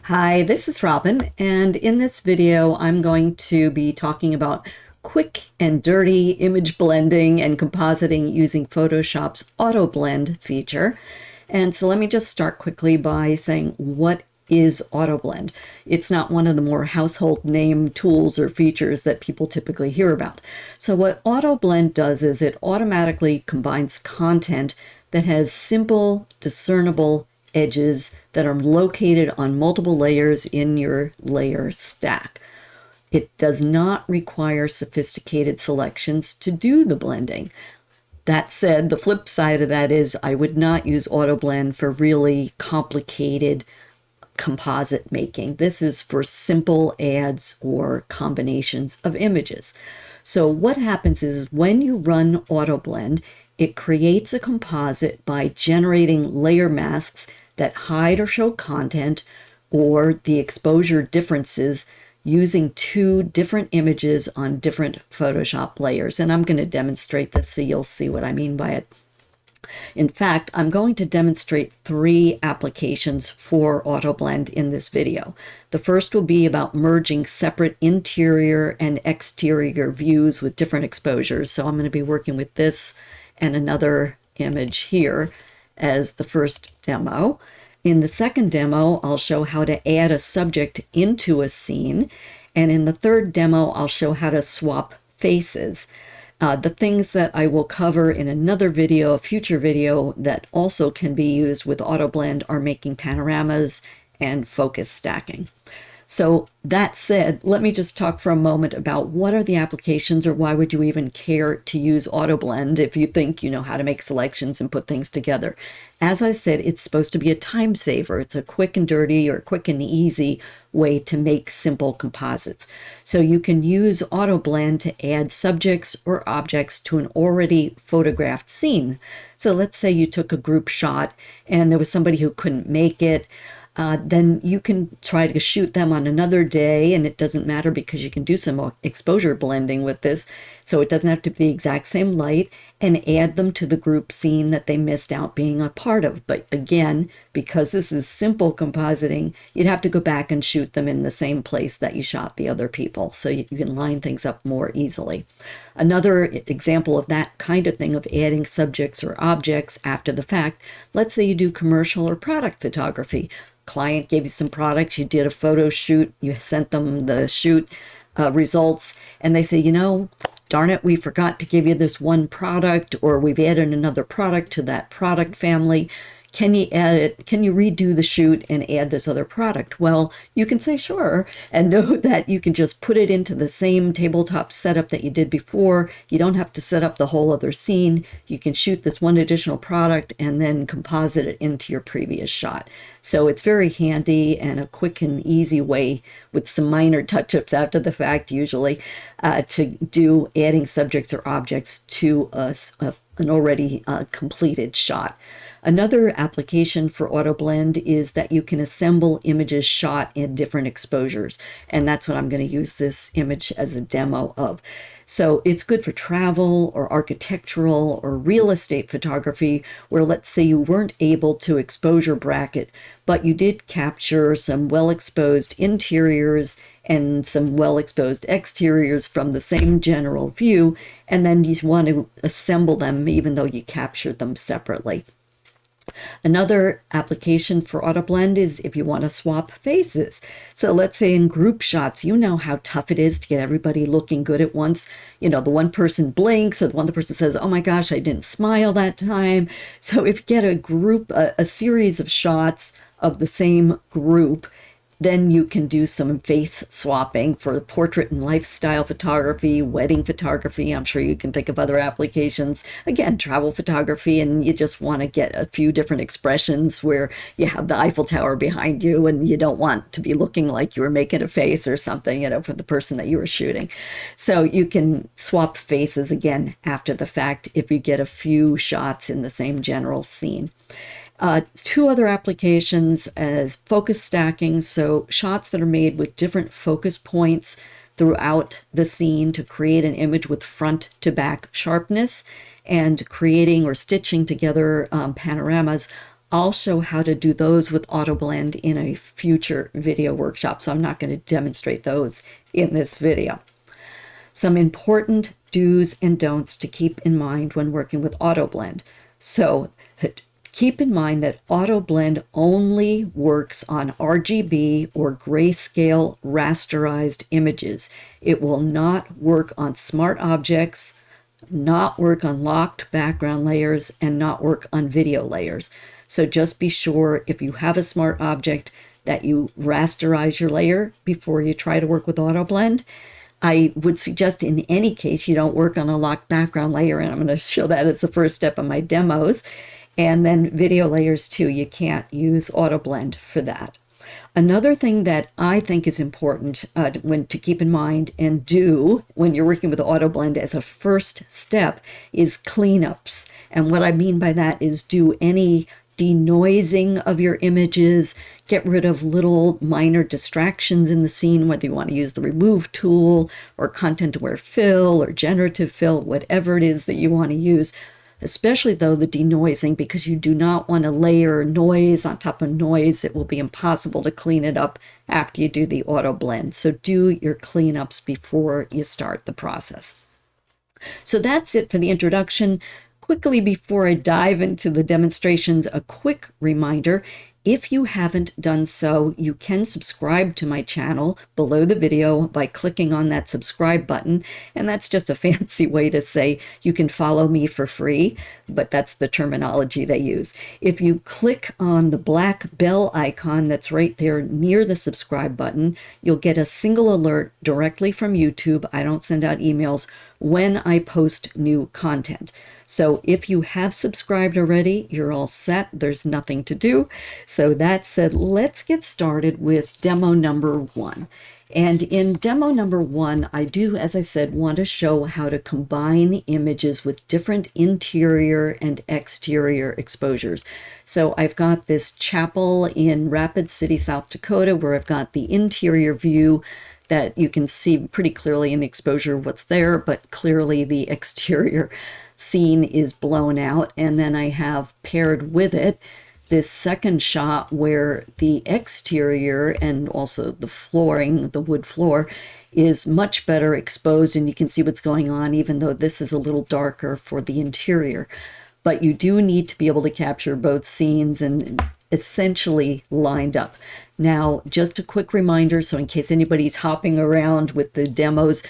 Hi, this is Robin, and in this video I'm going to be talking about quick and dirty image blending and compositing using Photoshop's Auto Blend feature. And so let me just start quickly by saying, what is Auto Blend? It's not one of the more household name tools or features that people typically hear about. So what Auto Blend does is it automatically combines content that has simple, discernible edges that are located on multiple layers in your layer stack. It does not require sophisticated selections to do the blending. That said, the flip side of that is I would not use Auto Blend for really complicated composite making. This is for simple adds or combinations of images. So what happens is when you run Auto Blend, it creates a composite by generating layer masks that hide or show content or the exposure differences using two different images on different Photoshop layers. And I'm going to demonstrate this so you'll see what I mean by it. In fact, I'm going to demonstrate three applications for Auto Blend in this video. The first will be about merging separate interior and exterior views with different exposures. So I'm going to be working with this and another image here as the first demo. In the second demo, I'll show how to add a subject into a scene. And in the third demo, I'll show how to swap faces. The things that I will cover in another video, a future video, that also can be used with Auto Blend are making panoramas and focus stacking. So that said, let me just talk for a moment about what are the applications, or why would you even care to use Auto Blend if you think you know how to make selections and put things together. As I said, it's supposed to be a time saver. It's a quick and dirty or quick and easy way to make simple composites. So you can use Auto Blend to add subjects or objects to an already photographed scene. So let's say you took a group shot and there was somebody who couldn't make it. Then you can try to shoot them on another day, and it doesn't matter because you can do some exposure blending with this, so it doesn't have to be the exact same light, and add them to the group scene that they missed out being a part of. But again, because this is simple compositing, you'd have to go back and shoot them in the same place that you shot the other people, so you can line things up more easily. Another example of that kind of thing, of adding subjects or objects after the fact, let's say you do commercial or product photography. Client gave you some products, you did a photo shoot, you sent them the shoot results, and they say, you know, darn it, we forgot to give you this one product, or we've added another product to that product family. Can you add it? Can you redo the shoot and add this other product? Well, you can say sure, and know that you can just put it into the same tabletop setup that you did before. You don't have to set up the whole other scene. You can shoot this one additional product and then composite it into your previous shot. So it's very handy and a quick and easy way, with some minor touch-ups after the fact usually, to do adding subjects or objects to an already completed shot. Another application for Auto Blend is that you can assemble images shot in different exposures, and that's what I'm going to use this image as a demo of. So it's good for travel or architectural or real estate photography, where let's say you weren't able to exposure bracket, but you did capture some well-exposed interiors and some well-exposed exteriors from the same general view, and then you want to assemble them even though you captured them separately. Another application for Auto Blend is if you want to swap faces. So let's say in group shots, you know how tough it is to get everybody looking good at once. You know, the one person blinks, or the one person says, oh my gosh, I didn't smile that time. So if you get a group, a series of shots of the same group, then you can do some face swapping for portrait and lifestyle photography, wedding photography. I'm sure you can think of other applications. Again, travel photography, and you just want to get a few different expressions where you have the Eiffel Tower behind you and you don't want to be looking like you were making a face or something, you know, for the person that you were shooting. So you can swap faces again after the fact if you get a few shots in the same general scene. Two other applications as focus stacking, so shots that are made with different focus points throughout the scene to create an image with front to back sharpness, and creating or stitching together panoramas I'll show how to do those with AutoBlend in a future video workshop, so I'm not going to demonstrate those in this video. Some important do's and don'ts to keep in mind when working with AutoBlend. So keep in mind that AutoBlend only works on RGB or grayscale rasterized images. It will not work on smart objects, not work on locked background layers, and not work on video layers. So just be sure if you have a smart object that you rasterize your layer before you try to work with AutoBlend. I would suggest in any case you don't work on a locked background layer, and I'm going to show that as the first step of my demos. And then video layers too, you can't use AutoBlend for that. Another thing that I think is important to keep in mind and do when you're working with AutoBlend as a first step is cleanups. And what I mean by that is do any denoising of your images, get rid of little minor distractions in the scene, whether you want to use the remove tool or content aware fill or generative fill, whatever it is that you want to use. Especially though the denoising, because you do not want to layer noise on top of noise. It will be impossible to clean it up after you do the AutoBlend. So do your cleanups before you start the process. So that's it for the introduction. Quickly before I dive into the demonstrations, a quick reminder. If you haven't done so, you can subscribe to my channel below the video by clicking on that subscribe button. And that's just a fancy way to say you can follow me for free, but that's the terminology they use. If you click on the black bell icon that's right there near the subscribe button, you'll get a single alert directly from YouTube. I don't send out emails when I post new content. So if you have subscribed already, you're all set. There's nothing to do. So that said, let's get started with demo number 1. And in demo number 1, I do, as I said, want to show how to combine images with different interior and exterior exposures. So I've got this chapel in Rapid City, South Dakota, where I've got the interior view that you can see pretty clearly in the exposure what's there, but clearly the exterior scene is blown out. And then I have paired with it this second shot where the exterior and also the flooring, the wood floor, is much better exposed and you can see what's going on, even though this is a little darker for the interior. But you do need to be able to capture both scenes and essentially lined up. Now, just a quick reminder, so in case anybody's hopping around with the demos,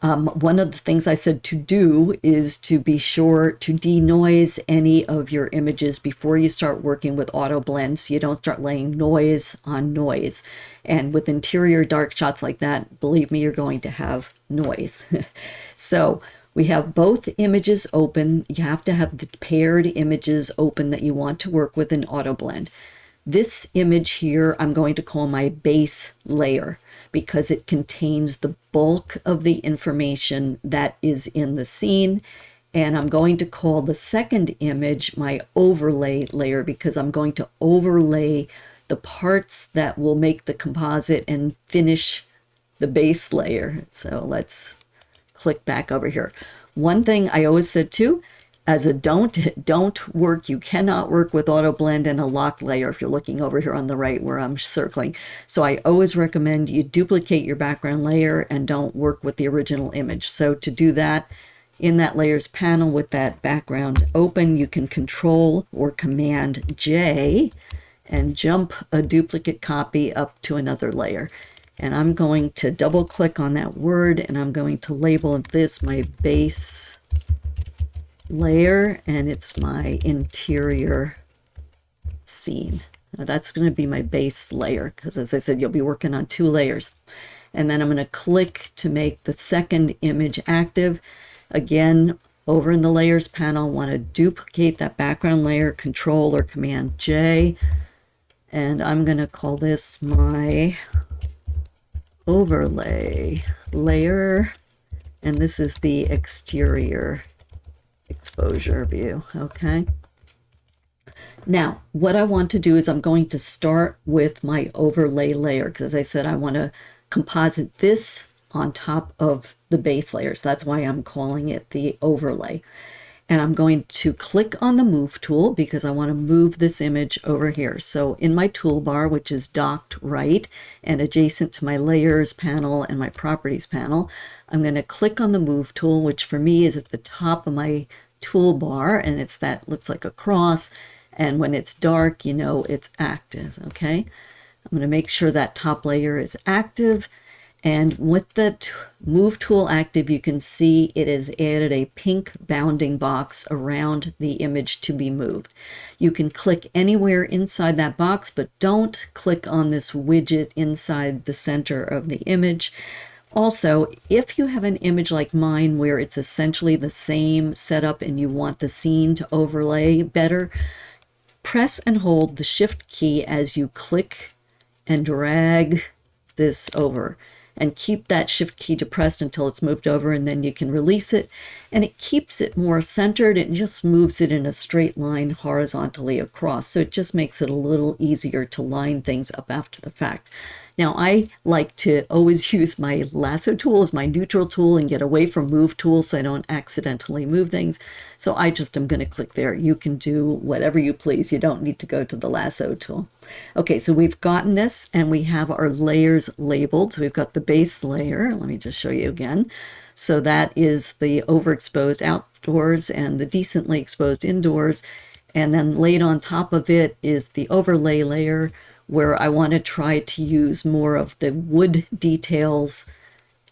one of the things I said to do is to be sure to denoise any of your images before you start working with AutoBlend, so you don't start laying noise on noise. And with interior dark shots like that, believe me, you're going to have noise. So we have both images open. You have to have the paired images open that you want to work with in AutoBlend. This image here, I'm going to call my base layer, because it contains the bulk of the information that is in the scene. And I'm going to call the second image my overlay layer, because I'm going to overlay the parts that will make the composite and finish the base layer. So let's click back over here. One thing I always said too, as a don't work, you cannot work with AutoBlend and a locked layer if you're looking over here on the right where I'm circling. So I always recommend you duplicate your background layer and don't work with the original image. So to do that, in that layers panel with that background open, you can Control or Command J and jump a duplicate copy up to another layer. And I'm going to double click on that word and I'm going to label this my base layer, and it's my interior scene. Now that's going to be my base layer, because as I said, you'll be working on 2 layers. And then I'm going to click to make the second image active. Again, over in the layers panel, I want to duplicate that background layer, Control or Command J, and I'm going to call this my overlay layer, and this is the exterior exposure view. Okay. Now, what I want to do is I'm going to start with my overlay layer, because as I said, I want to composite this on top of the base layer. So that's why I'm calling it the overlay. And I'm going to click on the move tool because I want to move this image over here. So in my toolbar, which is docked right and adjacent to my layers panel and my properties panel, I'm going to click on the move tool, which for me is at the top of my toolbar, and it's that looks like a cross. And when it's dark, you know it's active, okay? I'm going to make sure that top layer is active. And with the move tool active, you can see it has added a pink bounding box around the image to be moved. You can click anywhere inside that box, but don't click on this widget inside the center of the image. Also, if you have an image like mine where it's essentially the same setup and you want the scene to overlay better, press and hold the Shift key as you click and drag this over. And keep that Shift key depressed until it's moved over, and then you can release it. And it keeps it more centered. It just moves it in a straight line horizontally across. So it just makes it a little easier to line things up after the fact. Now, I like to always use my lasso tool as my neutral tool and get away from move tools so I don't accidentally move things. So I just am going to click there. You can do whatever you please. You don't need to go to the lasso tool. Okay, so we've gotten this and we have our layers labeled. So we've got the base layer. Let me just show you again. So that is the overexposed outdoors and the decently exposed indoors. And then laid on top of it is the overlay layer, where I want to try to use more of the wood details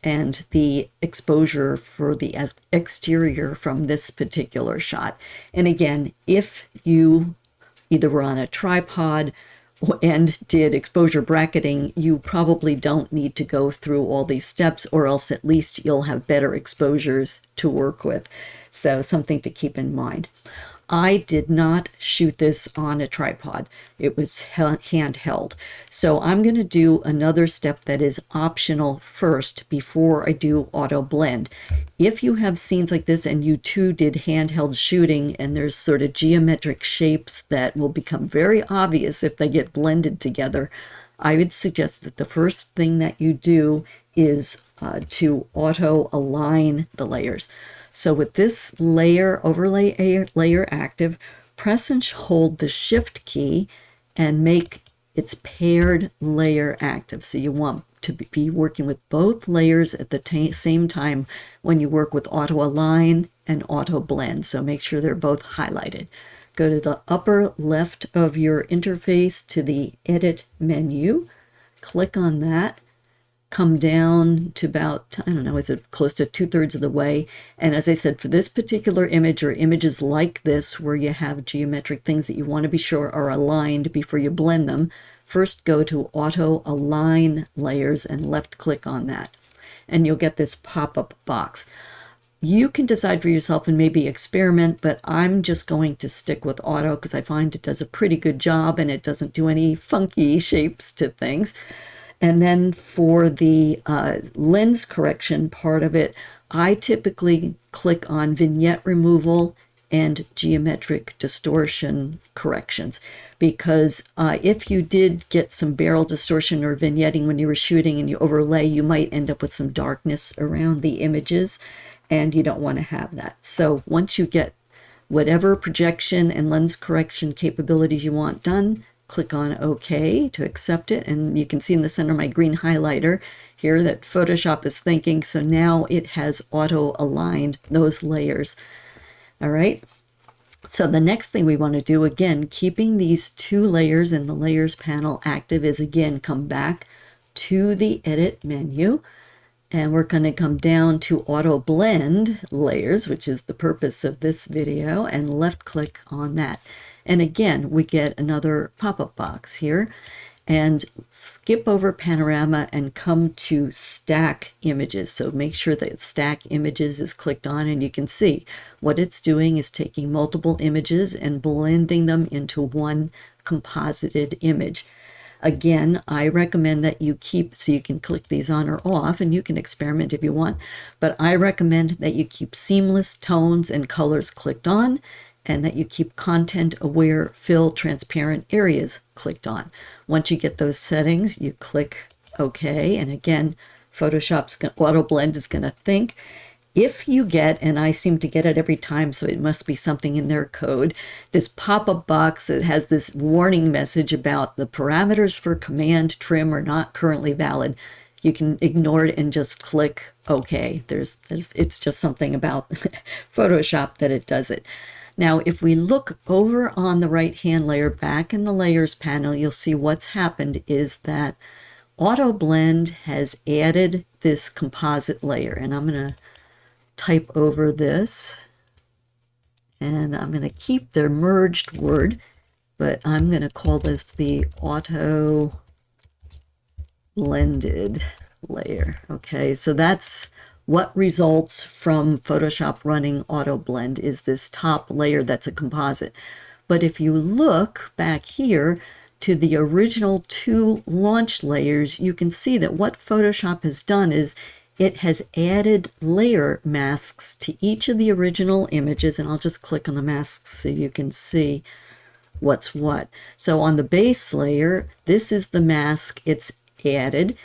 and the exposure for the exterior from this particular shot. And again, if you either were on a tripod and did exposure bracketing, you probably don't need to go through all these steps, or else at least you'll have better exposures to work with. So something to keep in mind. I did not shoot this on a tripod. It was handheld. So I'm going to do another step that is optional first before I do auto blend. If you have scenes like this and you too did handheld shooting and there's sort of geometric shapes that will become very obvious if they get blended together, I would suggest that the first thing that you do is to auto align the layers. So with this layer, overlay layer active, press and hold the Shift key and make its paired layer active. So you want to be working with both layers at the same time when you work with auto align and auto blend. So make sure they're both highlighted. Go to the upper left of your interface to the edit menu, click on that. Come down to about, I don't know, is it close to 2/3 of the way? And as I said, for this particular image or images like this where you have geometric things that you want to be sure are aligned before you blend them, first go to Auto Align Layers and left click on that. And you'll get this pop-up box. You can decide for yourself and maybe experiment, but I'm just going to stick with auto because I find it does a pretty good job and it doesn't do any funky shapes to things. And then for the lens correction part of it, I typically click on vignette removal and geometric distortion corrections, because if you did get some barrel distortion or vignetting when you were shooting and you overlay, you might end up with some darkness around the images, and you don't want to have that. So once you get whatever projection and lens correction capabilities you want done, click on OK to accept it, and you can see in the center my green highlighter here that Photoshop is thinking, so now it has auto-aligned those layers. All right, so the next thing we want to do, again, keeping these two layers in the layers panel active, is again come back to the edit menu, and we're going to come down to auto blend layers, which is the purpose of this video, and left click on that. And again, we get another pop-up box here, and skip over panorama and come to stack images. So make sure that stack images is clicked on, and you can see what it's doing is taking multiple images and blending them into one composited image. Again, I recommend that you keep, so you can click these on or off, and you can experiment if you want, but I recommend that you keep seamless tones and colors clicked on, and that you keep content aware fill transparent areas clicked on. Once you get those settings, you click OK, and again, Photoshop's auto blend is going to think, If you get, and I seem to get it every time, so it must be something in their code, this pop-up box that has this warning message about the parameters for command trim are not currently valid, you can ignore it and just click OK. It's just something about Photoshop that it does it. Now, if we look over on the right-hand layer, back in the Layers panel, you'll see what's happened is that Auto Blend has added this composite layer. And I'm going to type over this. And I'm going to keep the merged word, but I'm going to call this the Auto Blended layer. Okay, so that's what results from Photoshop running Auto Blend, is this top layer that's a composite. But if you look back here to the original two launch layers, you can see that what Photoshop has done is it has added layer masks to each of the original images, and I'll just click on the masks so you can see what's what. So on the base layer, this is the mask it's added,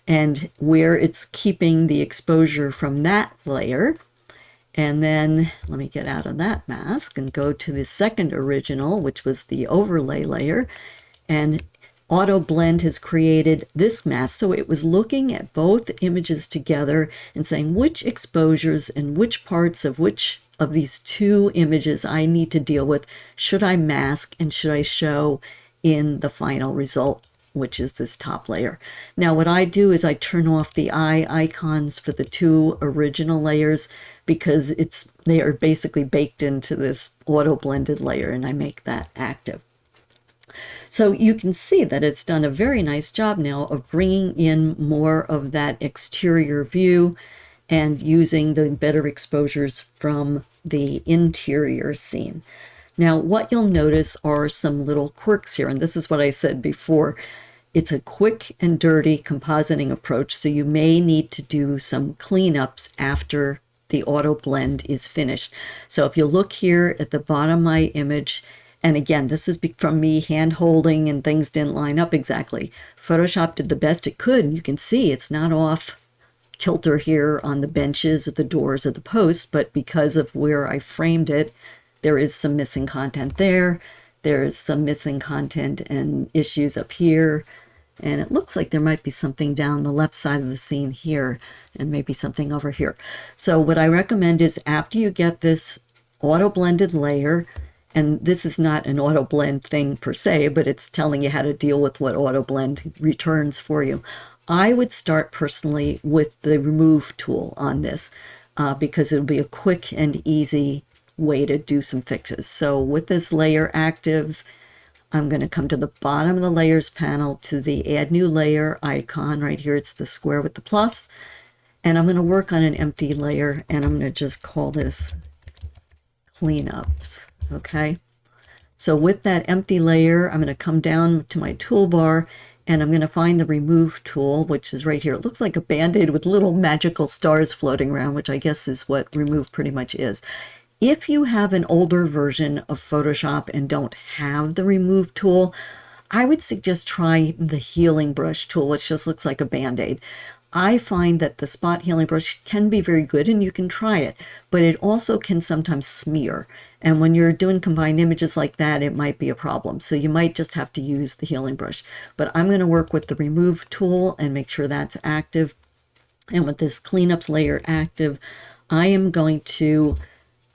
and where it's keeping the exposure from that layer. And then let me get out of that mask and go to the second original, which was the overlay layer. And Auto Blend has created this mask. So it was looking at both images together and saying which exposures and which parts of which of these two images I need to deal with, should I mask and should I show in the final result, which is this top layer. Now what I do is I turn off the eye icons for the two original layers because they are basically baked into this auto blended layer, and I make that active. So you can see that it's done a very nice job now of bringing in more of that exterior view and using the better exposures from the interior scene. Now, what you'll notice are some little quirks here, and this is what I said before. It's a quick and dirty compositing approach, so you may need to do some cleanups after the auto blend is finished. So if you look here at the bottom of my image, and again, this is from me hand holding and things didn't line up exactly. Photoshop did the best it could, and you can see it's not off kilter here on the benches or the doors or the posts, but because of where I framed it, there is some missing content there. There is some missing content and issues up here. And it looks like there might be something down the left side of the scene here and maybe something over here. So what I recommend is after you get this auto blended layer, and this is not an auto blend thing per se, but it's telling you how to deal with what auto blend returns for you. I would start personally with the remove tool on this because it'll be a quick and easy way to do some fixes. So with this layer active, I'm going to come to the bottom of the layers panel to the add new layer icon right here. It's the square with the plus, and I'm going to work on an empty layer, and I'm going to just call this cleanups. Okay, so with that empty layer, I'm going to come down to my toolbar and I'm going to find the remove tool, which is right here. It looks like a band-aid with little magical stars floating around, which I guess is what remove pretty much is. If you have an older version of Photoshop and don't have the remove tool, I would suggest trying the healing brush tool, which just looks like a band-aid. I find that the spot healing brush can be very good and you can try it, but it also can sometimes smear. And when you're doing combined images like that, it might be a problem. So you might just have to use the healing brush. But I'm going to work with the remove tool and make sure that's active. And with this cleanups layer active, I am going to,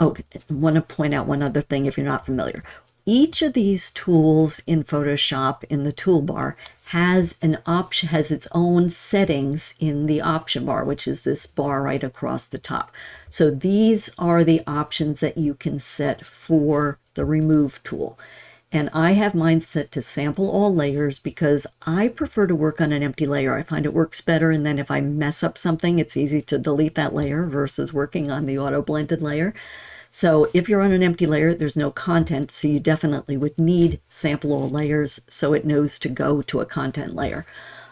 I want to point out one other thing if you're not familiar. Each of these tools in Photoshop in the toolbar has an option, has its own settings in the option bar, which is this bar right across the top. So these are the options that you can set for the remove tool. And I have mine set to sample all layers because I prefer to work on an empty layer. I find it works better, and then if I mess up something, it's easy to delete that layer versus working on the auto blended layer. So if you're on an empty layer, there's no content, so you definitely would need sample all layers so it knows to go to a content layer.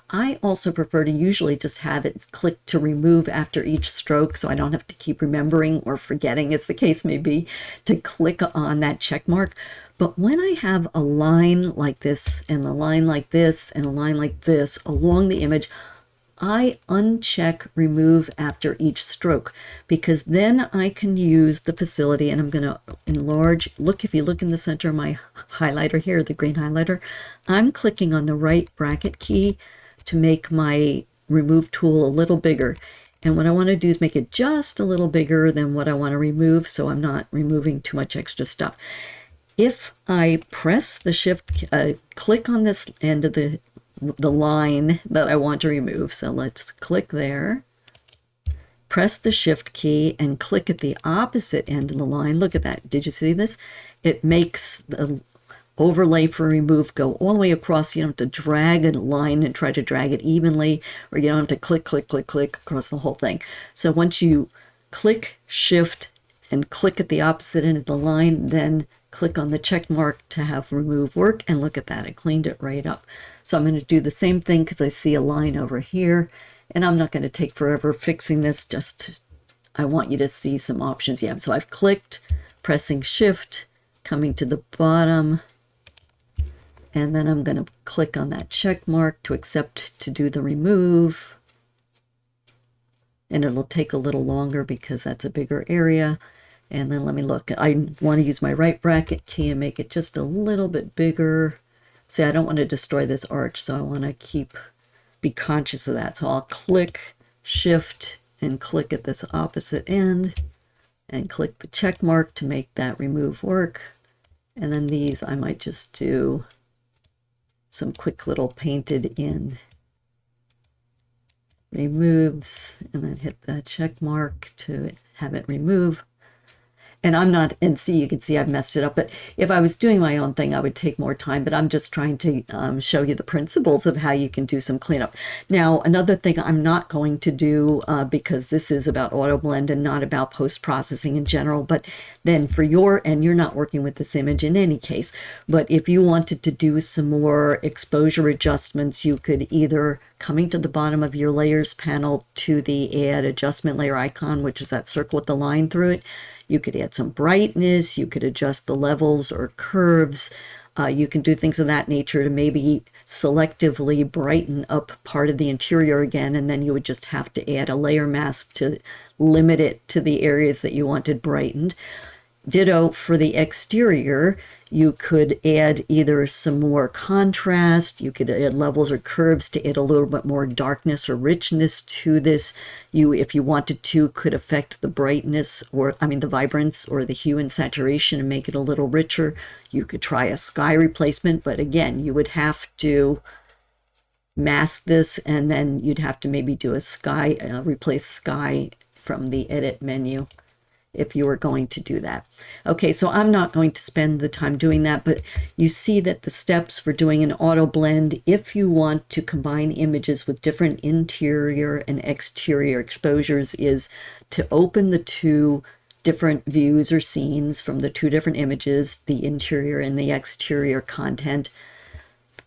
I also prefer to usually just have it click to remove after each stroke so I don't have to keep remembering or forgetting, as the case may be, to click on that check mark. But when I have a line like this and a line like this and a line like this along the image, I uncheck remove after each stroke, because then I can use the facility, and I'm going to enlarge. Look, if you look in the center of my highlighter here, the green highlighter, I'm clicking on the right bracket key to make my remove tool a little bigger. And what I want to do is make it just a little bigger than what I want to remove, so I'm not removing too much extra stuff. If I press the shift, click on this end of the line that I want to remove, so let's click there, press the shift key and click at the opposite end of the line. Look at that. Did you see this? It makes the overlay for remove go all the way across. You don't have to drag a line and try to drag it evenly, or you don't have to click, click, click, click across the whole thing. So once you click, shift, and click at the opposite end of the line, then click on the check mark to have remove work, and look at that, it cleaned it right up. So I'm going to do the same thing because I see a line over here, and I'm not going to take forever fixing this, I want you to see some options you have. So I've clicked, pressing shift, coming to the bottom, and then I'm going to click on that check mark to accept to do the remove. And it'll take a little longer because that's a bigger area. And then let me look. I want to use my right bracket key and make it just a little bit bigger. See, I don't want to destroy this arch, so I want to be conscious of that. So I'll click, shift, and click at this opposite end, and click the check mark to make that remove work. And then these, I might just do some quick little painted in removes, and then hit the check mark to have it remove. And I'm not, and see, you can see I've messed it up, but if I was doing my own thing, I would take more time, but I'm just trying to show you the principles of how you can do some cleanup. Now, another thing I'm not going to do, because this is about auto blend and not about post-processing in general, but then for and you're not working with this image in any case, but if you wanted to do some more exposure adjustments, you could either coming to the bottom of your layers panel to the add adjustment layer icon, which is that circle with the line through it. You could add some brightness, you could adjust the levels or curves. You can do things of that nature to maybe selectively brighten up part of the interior again, and then you would just have to add a layer mask to limit it to the areas that you wanted brightened. Ditto for the exterior, you could add either some more contrast, you could add levels or curves to add a little bit more darkness or richness to this. You, if you wanted to, could affect the brightness, or the vibrance or the hue and saturation and make it a little richer. You could try a sky replacement, but again, you would have to mask this, and then you'd have to maybe do a sky, replace sky from the edit menu if you were going to do that. Okay, so I'm not going to spend the time doing that, but you see that the steps for doing an auto blend, if you want to combine images with different interior and exterior exposures, is to open the two different views or scenes from the two different images, the interior and the exterior content.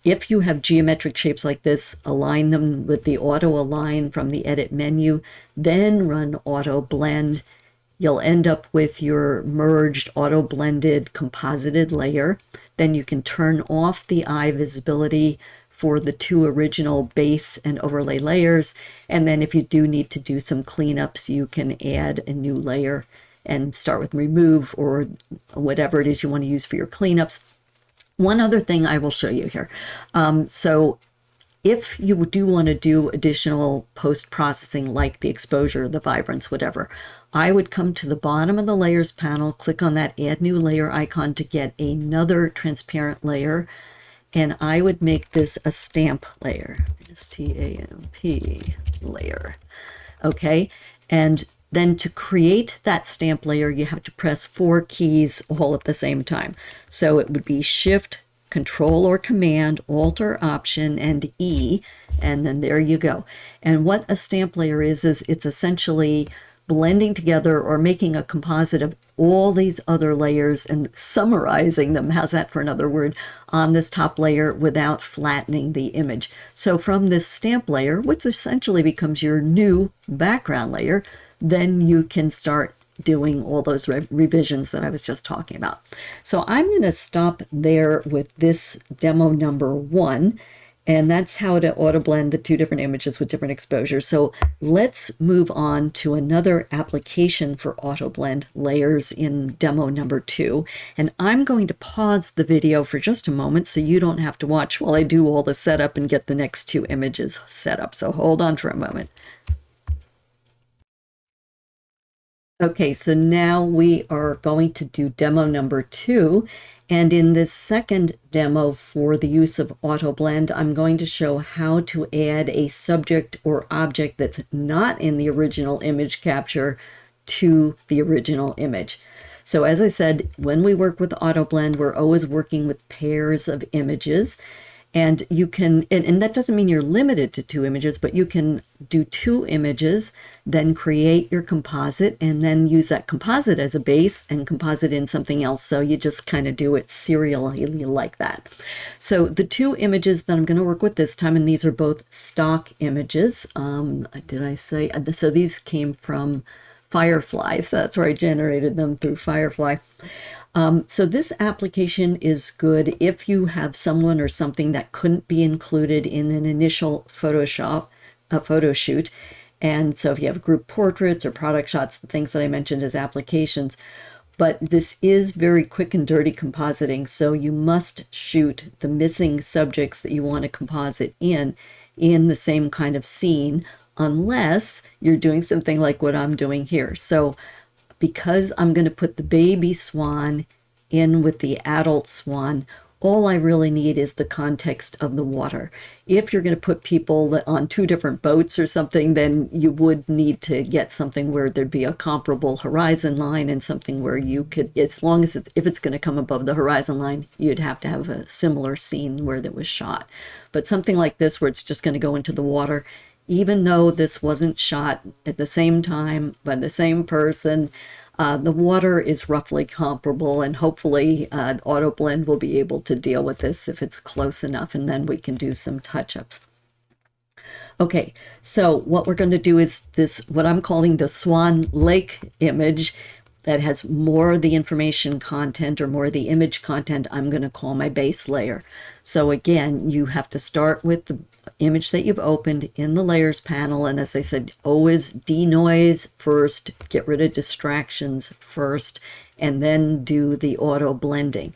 If you have geometric shapes like this, align them with the auto align from the edit menu, then run auto blend. You'll end up with your merged auto-blended composited layer. Then you can turn off the eye visibility for the two original base and overlay layers. And then if you do need to do some cleanups, you can add a new layer and start with remove or whatever it is you want to use for your cleanups. One other thing I will show you here. So if you do want to do additional post-processing like the exposure, the vibrance, whatever, I would come to the bottom of the layers panel, click on that add new layer icon to get another transparent layer, and I would make this a stamp layer, S-T-A-M-P layer. Okay, and then to create that stamp layer, you have to press 4 keys all at the same time. So it would be Shift, Control or Command, Alt or Option, and E, and then there you go. And what a stamp layer is it's essentially blending together or making a composite of all these other layers and summarizing them, how's that for another word, on this top layer without flattening the image. So from this stamp layer, which essentially becomes your new background layer, then you can start doing all those revisions that I was just talking about. So I'm going to stop there with this demo number 1. And that's how to auto blend the two different images with different exposures. So let's move on to another application for auto blend layers in demo number 2. And I'm going to pause the video for just a moment so you don't have to watch while I do all the setup and get the next 2 images set up. So hold on for a moment. Okay, so now we are going to do demo number 2. And in this second demo for the use of auto blend, I'm going to show how to add a subject or object that's not in the original image capture to the original image. So as I said, when we work with auto blend, we're always working with pairs of images. And you can, and that doesn't mean you're limited to 2 images, but you can do 2 images, then create your composite, and then use that composite as a base and composite in something else. So you just kind of do it serially like that. So the 2 images that I'm going to work with this time, and these are both stock images. Did I say? So these came from Firefly. So that's where I generated them, through Firefly. So this application is good if you have someone or something that couldn't be included in an initial photo shoot. And so if you have group portraits or product shots, the things that I mentioned as applications. But this is very quick and dirty compositing, so you must shoot the missing subjects that you want to composite in the same kind of scene, unless you're doing something like what I'm doing here. So because I'm going to put the baby swan in with the adult swan, all I really need is the context of the water. If you're going to put people on 2 different boats or something, then you would need to get something where there'd be a comparable horizon line, and something where you could, as long as if it's going to come above the horizon line, you'd have to have a similar scene where that was shot. But something like this, where it's just going to go into the water, even though this wasn't shot at the same time by the same person, the water is roughly comparable, and hopefully auto blend will be able to deal with this if it's close enough, and then we can do some touch-ups. Okay, so what we're going to do is this, what I'm calling the Swan Lake image, that has more of the information content or more of the image content. I'm going to call my base layer. So again, you have to start with the image that you've opened in the layers panel, and as I said, always denoise first, get rid of distractions first, and then do the auto blending.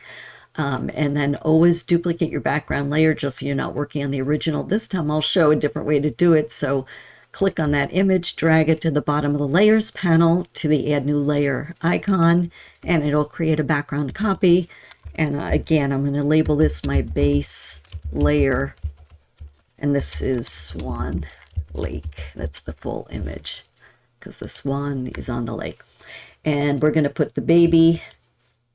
And then always duplicate your background layer just so you're not working on the original. This time I'll show a different way to do it. So click on that image, drag it to the bottom of the layers panel to the add new layer icon, and it'll create a background copy. And again, I'm going to label this my base layer, and this is Swan Lake. That's the full image because the swan is on the lake. And we're going to put the baby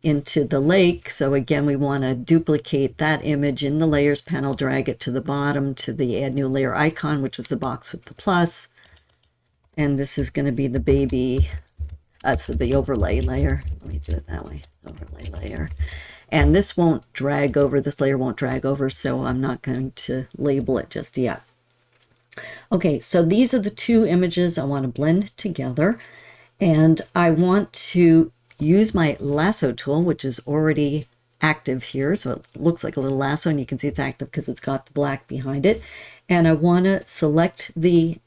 into the lake. So again, we want to duplicate that image in the layers panel, drag it to the bottom to the add new layer icon, which is the box with the plus. And this is going to be the baby, so the overlay layer. Let me do it that way, overlay layer. And this won't drag over, this layer won't drag over, so I'm not going to label it just yet. Okay, so these are the 2 images I want to blend together. And I want to use my lasso tool, which is already active here. So it looks like a little lasso, and you can see it's active because it's got the black behind it. And I want to select the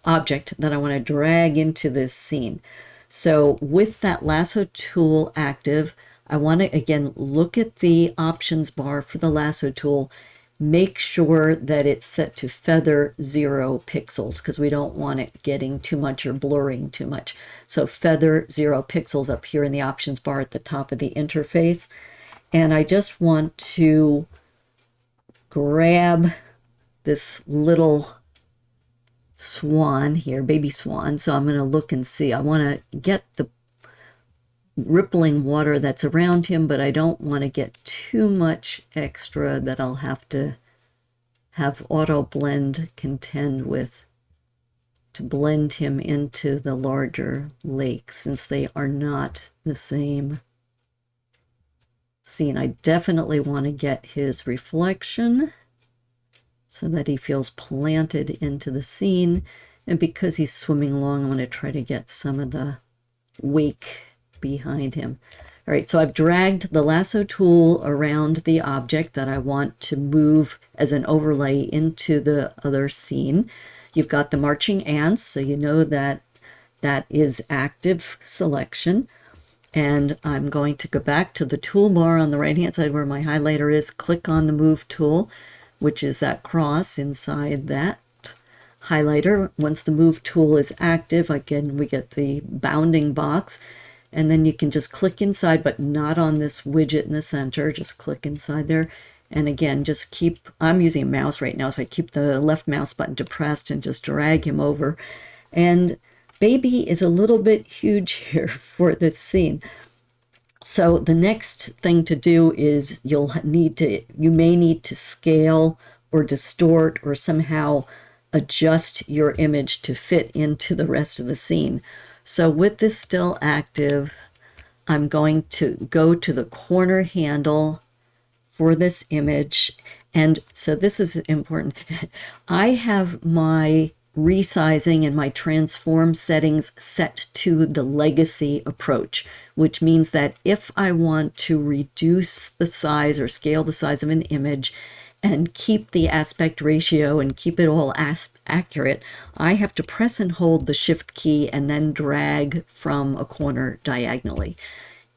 object that I want to drag into this scene. So with that lasso tool active, I want to again look at the options bar for the lasso tool. Make sure that it's set to feather 0 pixels because we don't want it getting too much or blurring too much. So feather 0 pixels up here in the options bar at the top of the interface. And I just want to grab this little swan here, baby swan. So I'm going to look and see. I want to get the rippling water that's around him, but I don't want to get too much extra that I'll have to have auto blend contend with to blend him into the larger lake, since they are not the same scene. I definitely want to get his reflection so that he feels planted into the scene, and because he's swimming along, I want to try to get some of the wake behind him. All right, so I've dragged the lasso tool around the object that I want to move as an overlay into the other scene. You've got the marching ants, so you know that that is active selection. And I'm going to go back to the toolbar on the right-hand side where my highlighter is, click on the Move tool, which is that cross inside that highlighter. Once the Move tool is active, again, we get the bounding box. And then you can just click inside, but not on this widget in the center. Just click inside there. And again, just keep, I'm using a mouse right now, so I keep the left mouse button depressed and just drag him over. And baby is a little bit huge here for this scene. So the next thing to do is you may need to scale or distort or somehow adjust your image to fit into the rest of the scene. So with this still active, I'm going to go to the corner handle for this image. And so this is important. I have my resizing and my transform settings set to the legacy approach, which means that if I want to reduce the size or scale the size of an image and keep the aspect ratio and keep it all accurate, I have to press and hold the shift key and then drag from a corner diagonally.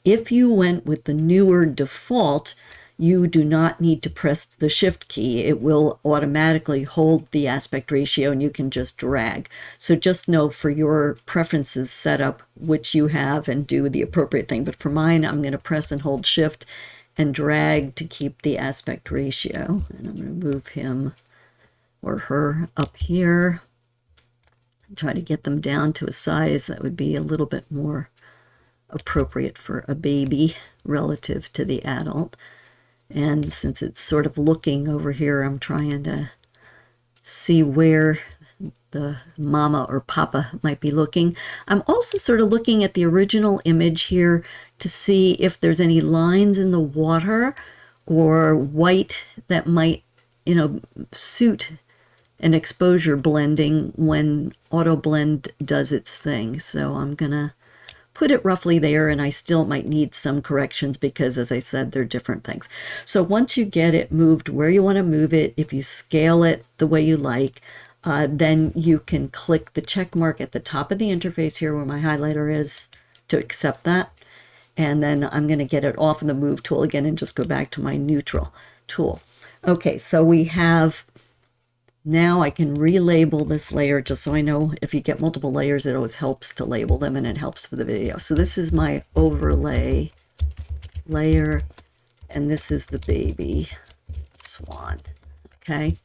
If you went with the newer default, you do not need to press the shift key. It will automatically hold the aspect ratio and you can just drag. So just know for your preferences set up which you have and do the appropriate thing. But for mine, I'm going to press and hold shift and drag to keep the aspect ratio. And I'm going to move him or her up here. Try to get them down to a size that would be a little bit more appropriate for a baby relative to the adult. And since it's sort of looking over here, I'm trying to see where the mama or papa might be looking. I'm also sort of looking at the original image here to see if there's any lines in the water or white that might, suit an exposure blending when auto blend does its thing. So I'm gonna put it roughly there, and I still might need some corrections because, as I said, they're different things. So once you get it moved where you want to move it, if you scale it the way you like, then you can click the check mark at the top of the interface here where my highlighter is to accept that. And then I'm going to get it off of the Move tool again and just go back to my neutral tool. Okay, so we have, now I can relabel this layer just so I know if you get multiple layers, it always helps to label them and it helps for the video. So this is my overlay layer, and this is the baby swan, okay?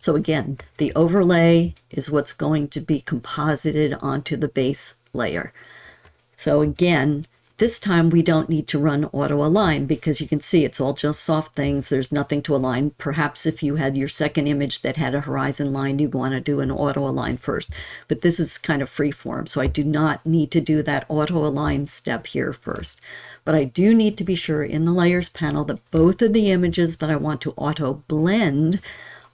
So again, the overlay is what's going to be composited onto the base layer. So again, this time we don't need to run auto align because you can see it's all just soft things. There's nothing to align. Perhaps if you had your second image that had a horizon line, you'd want to do an auto align first. But this is kind of free form, so I do not need to do that auto align step here first. But I do need to be sure in the layers panel that both of the images that I want to auto blend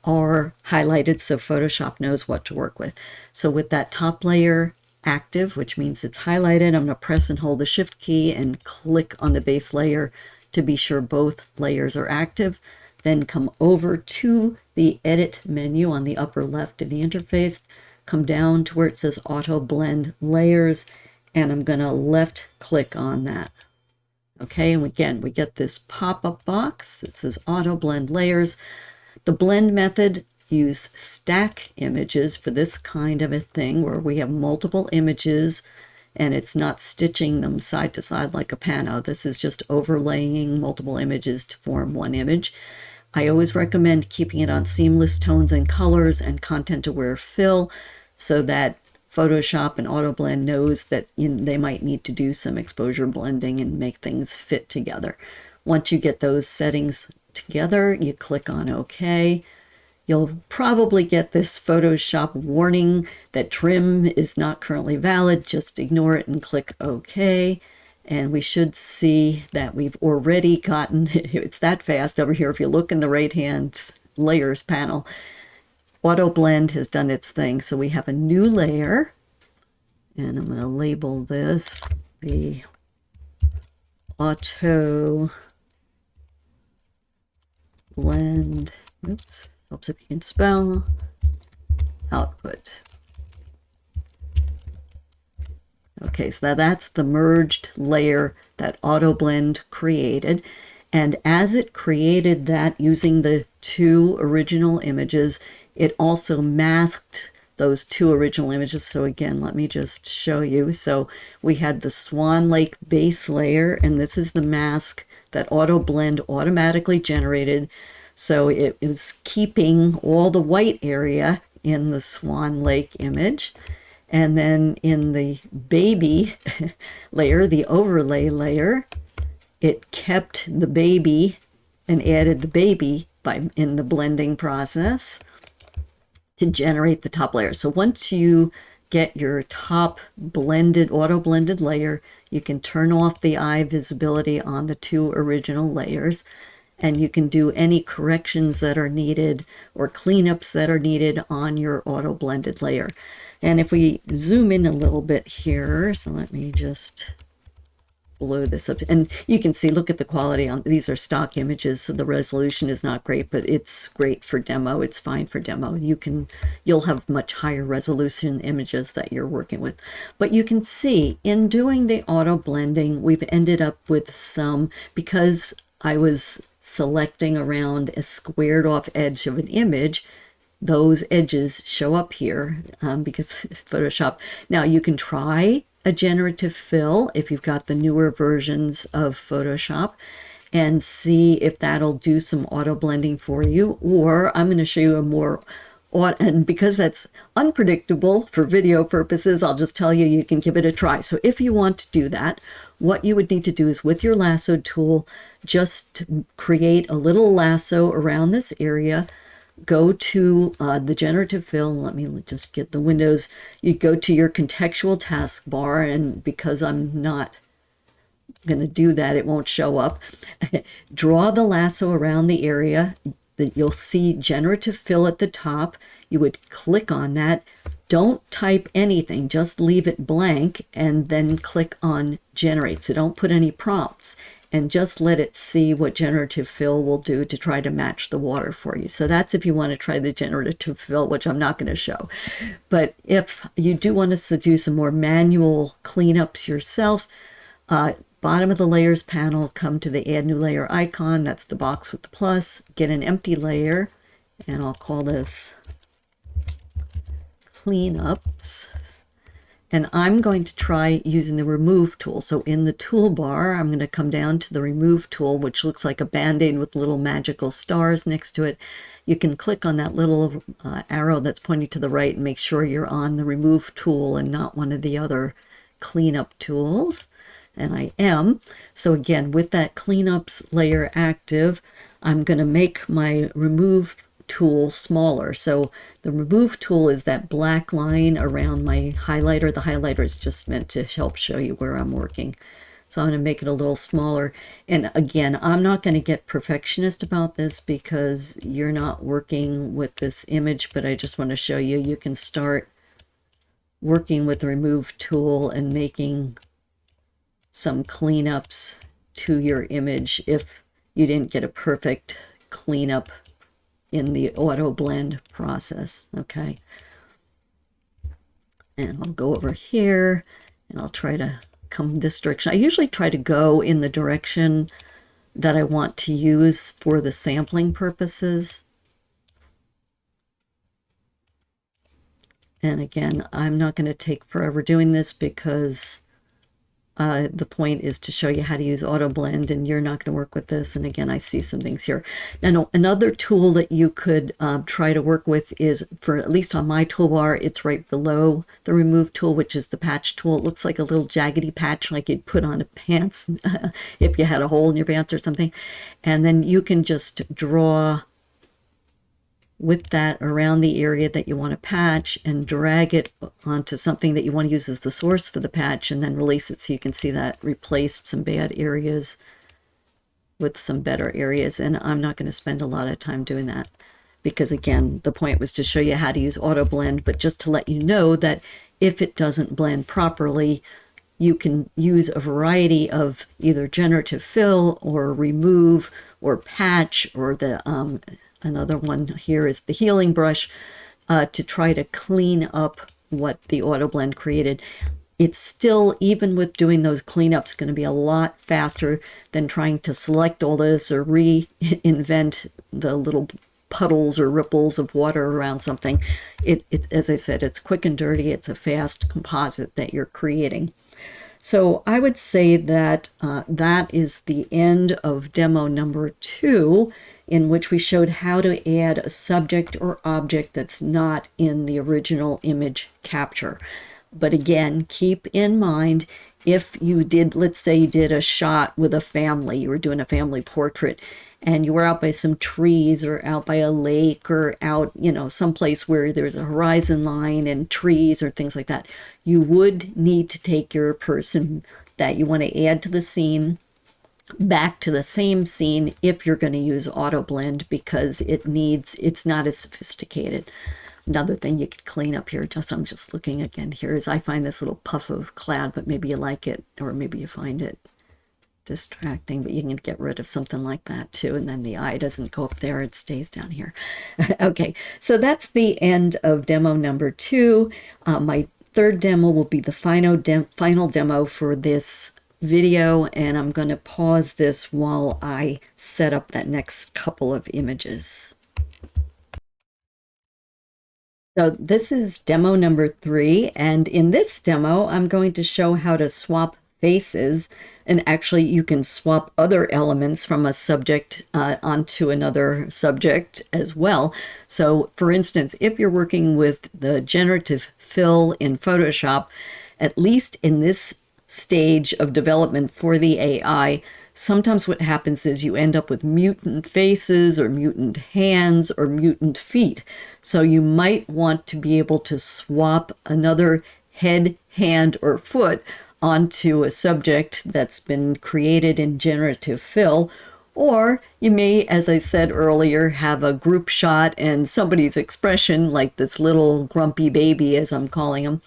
are highlighted so Photoshop knows what to work with. So with that top layer active, which means it's highlighted, I'm going to press and hold the shift key and click on the base layer to be sure both layers are active. Then come over to the edit menu on the upper left of the interface, come down to where it says auto blend layers, and I'm going to left click on that. Okay, and again, we get this pop-up box that says auto blend layers. The blend method, use stack images for this kind of a thing where we have multiple images and it's not stitching them side to side like a pano. This is just overlaying multiple images to form one image. I always recommend keeping it on seamless tones and colors and content aware fill so that Photoshop and Auto Blend knows that they might need to do some exposure blending and make things fit together. Once you get those settings together, you click on OK. You'll probably get this Photoshop warning that trim is not currently valid. Just ignore it and click OK. And we should see that we've already gotten, it's that fast over here. If you look in the right-hand layers panel, Auto Blend has done its thing. So we have a new layer, and I'm going to label this the auto blend, oops, helps if you can spell, output. Okay, so that's the merged layer that AutoBlend created. And as it created that using the two original images, it also masked those two original images. So again, let me just show you. So we had the Swan Lake base layer, and this is the mask that AutoBlend automatically generated. So it is keeping all the white area in the Swan Lake image. And then in the baby layer, the overlay layer, it kept the baby and added the baby in the blending process to generate the top layer. So once you get your top blended, auto-blended layer, you can turn off the eye visibility on the two original layers, and you can do any corrections that are needed or cleanups that are needed on your auto-blended layer. And if we zoom in a little bit here, so let me just blow this up. And you can see, look at the quality on these are stock images, so the resolution is not great, but it's great for demo. It's fine for demo. You'll have much higher resolution images that you're working with. But you can see in doing the auto blending, we've ended up with some, because I was selecting around a squared off edge of an image, those edges show up here because Photoshop. Now you can try a generative fill if you've got the newer versions of Photoshop and see if that'll do some auto blending for you. Or I'm going to show you a more, and because that's unpredictable for video purposes, I'll just tell you, you can give it a try. So if you want to do that, what you would need to do is with your lasso tool, just create a little lasso around this area. Go to the generative fill. Let me just get the windows. You go to your contextual taskbar, and because I'm not going to do that, it won't show up. Draw the lasso around the area that you'll see generative fill at the top. You would click on that. Don't type anything, just leave it blank and then click on generate. So don't put any prompts, and just let it see what generative fill will do to try to match the water for you. So that's if you want to try the generative fill, which I'm not going to show. But if you do want to do some more manual cleanups yourself, bottom of the layers panel, come to the add new layer icon. That's the box with the plus. Get an empty layer, and I'll call this cleanups. And I'm going to try using the remove tool. So in the toolbar, I'm going to come down to the remove tool, which looks like a band-aid with little magical stars next to it. You can click on that little arrow that's pointing to the right and make sure you're on the remove tool and not one of the other cleanup tools. And I am. So again, with that cleanups layer active, I'm going to make my remove tool smaller. So the remove tool is that black line around my highlighter. The highlighter is just meant to help show you where I'm working. So I'm going to make it a little smaller. And again, I'm not going to get perfectionist about this because you're not working with this image, but I just want to show you, you can start working with the remove tool and making some cleanups to your image if you didn't get a perfect cleanup in the auto blend process. Okay, and I'll go over here and I'll try to come this direction. I usually try to go in the direction that I want to use for the sampling purposes. And again, I'm not going to take forever doing this because the point is to show you how to use auto blend, and you're not going to work with this. And again, I see some things here. Now, another tool that you could try to work with is, for at least on my toolbar, it's right below the remove tool, which is the patch tool. It looks like a little jaggedy patch like you'd put on a pants if you had a hole in your pants or something. And then you can just draw with that around the area that you want to patch and drag it onto something that you want to use as the source for the patch, and then release it so you can see that replaced some bad areas with some better areas. And I'm not going to spend a lot of time doing that because, again, the point was to show you how to use auto blend, but just to let you know that if it doesn't blend properly, you can use a variety of either generative fill or remove or patch, or the another one here is the healing brush, to try to clean up what the auto blend created. It's still, even with doing those cleanups, going to be a lot faster than trying to select all this or reinvent the little puddles or ripples of water around something. As I said, it's quick and dirty. It's a fast composite that you're creating. So I would say that that is the end of demo number 2, in which we showed how to add a subject or object that's not in the original image capture. But again, keep in mind, if you did, let's say you did a shot with a family, you were doing a family portrait, and you were out by some trees or out by a lake or out, someplace where there's a horizon line and trees or things like that, you would need to take your person that you want to add to the scene back to the same scene if you're going to use auto blend, because it's not as sophisticated. Another thing you could clean up here, I'm just looking again here, is I find this little puff of cloud, but maybe you like it, or maybe you find it distracting, but you can get rid of something like that too, and then the eye doesn't go up there, it stays down here. Okay, so that's the end of demo number 2. My third demo will be the final demo for this video, and I'm going to pause this while I set up that next couple of images. So this is demo number 3, and in this demo, I'm going to show how to swap faces, and actually you can swap other elements from a subject onto another subject as well. So for instance, if you're working with the generative fill in Photoshop, at least in this stage of development for the AI, sometimes what happens is you end up with mutant faces or mutant hands or mutant feet. So you might want to be able to swap another head, hand, or foot onto a subject that's been created in generative fill. Or you may, as I said earlier, have a group shot and somebody's expression, like this little grumpy baby, as I'm calling him,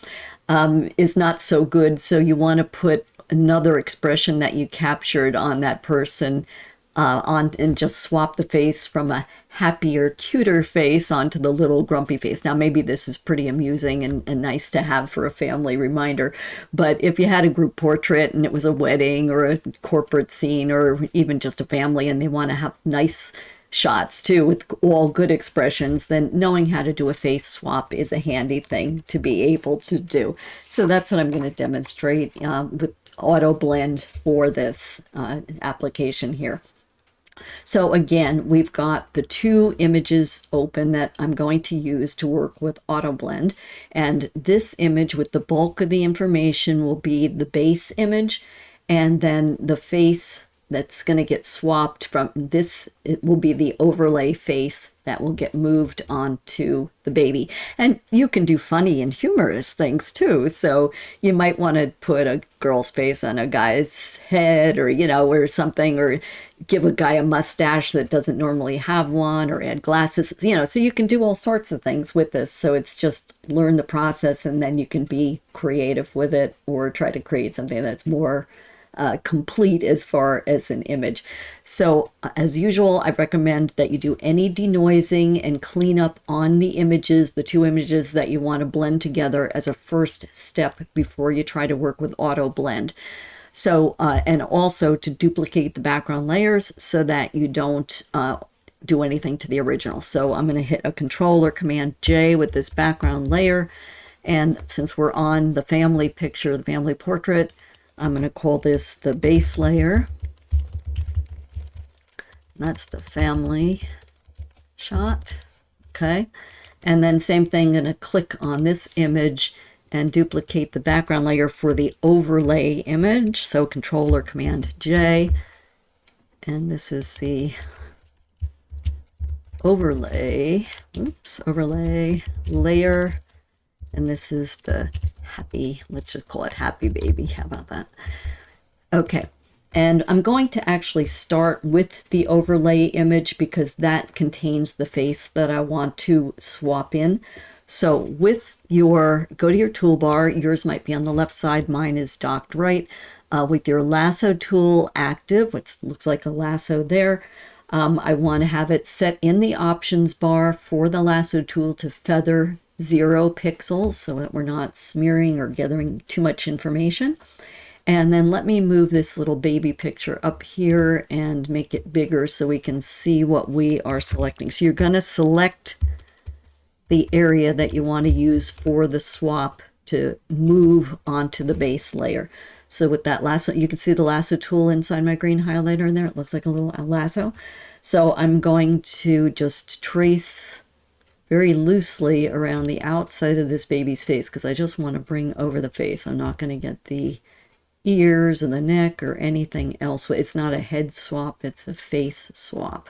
is not so good. So you want to put another expression that you captured on that person and just swap the face from a happier, cuter face onto the little grumpy face. Now, maybe this is pretty amusing and nice to have for a family reminder, but if you had a group portrait and it was a wedding or a corporate scene or even just a family and they want to have nice shots too with all good expressions, then knowing how to do a face swap is a handy thing to be able to do. So that's what I'm going to demonstrate with auto blend for this application here. So again, we've got the 2 images open that I'm going to use to work with auto blend, and this image with the bulk of the information will be the base image, and then the face that's going to get swapped from this, it will be the overlay face that will get moved onto the baby. And you can do funny and humorous things too. So you might want to put a girl's face on a guy's head, or, or something, or give a guy a mustache that doesn't normally have one, or add glasses, so you can do all sorts of things with this. So it's just learn the process and then you can be creative with it, or try to create something that's more complete as far as an image. So as usual, I recommend that you do any denoising and cleanup on the images, the 2 images that you want to blend together, as a first step before you try to work with auto blend. So, and also to duplicate the background layers so that you don't do anything to the original. So I'm going to hit a Control or Command J with this background layer. And since we're on the family picture, the family portrait, I'm going to call this the base layer. That's the family shot. Okay. And then same thing, I'm going to click on this image and duplicate the background layer for the overlay image. So Control or Command J. And this is the overlay, overlay layer. And this is the happy, let's just call it happy baby. How about that? Okay. And I'm going to actually start with the overlay image because that contains the face that I want to swap in. So go to your toolbar. Yours might be on the left side. Mine is docked right. With your lasso tool active, which looks like a lasso there, I want to have it set in the options bar for the lasso tool to feather 0 pixels so that we're not smearing or gathering too much information. And then let me move this little baby picture up here and make it bigger so we can see what we are selecting. So you're going to select the area that you want to use for the swap to move onto the base layer. So with that lasso, you can see the lasso tool inside my green highlighter in there. It looks like a little lasso. So I'm going to just trace very loosely around the outside of this baby's face because I just want to bring over the face. I'm not going to get the ears or the neck or anything else. It's not a head swap, it's a face swap.